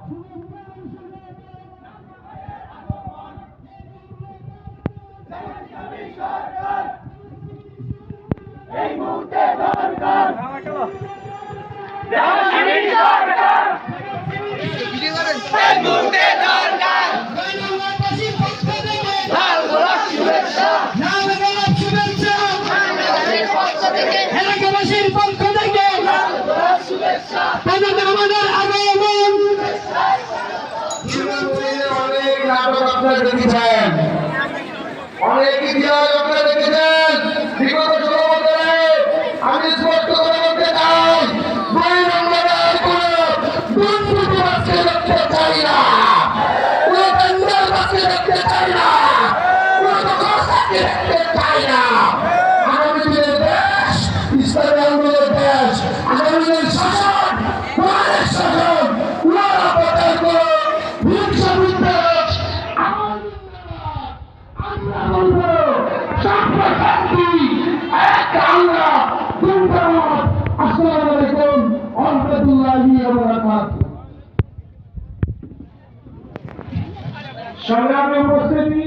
এই মুহূর্তে দরকার জামায়াতের সরকার, এই মুহূর্তে দরকার লাল গোলাপ শুভেচ্ছা, এলাকাবাসীর পক্ষ থেকে লাল গোলাপ শুভেচ্ছা। আমাদের আগমন। অনেক নাটক আপনারা দেখেছেন, অনেক ইতিহাস আপনারা দেখেছেন। বিগত 16 বছরে আমি স্পষ্ট করে বলতে চাই, দুই নম্বরের কোনো দুর্নীতিবাজকে দেখতে চাই না, কোনো টেন্ডারবাজকে দেখতে চাই না, কোনো দখলদারকে দেখতে চাই না। আগামী দিনের দেশ ইসলামী আন্দোলনের দেশ, আগামী দিনের শাসন কোরআনের শাসন, উনারা প্রচার করুন হিংসা বিদ্বেষ। আমরা বলবো শান্তি, এক আল্লাহ, দুইটা মত। আসসালামু আলাইকুম ওয়া রাহমাতুল্লাহি ওয়া বারাকাতুহু। সংগ্রামী উপস্থিতি।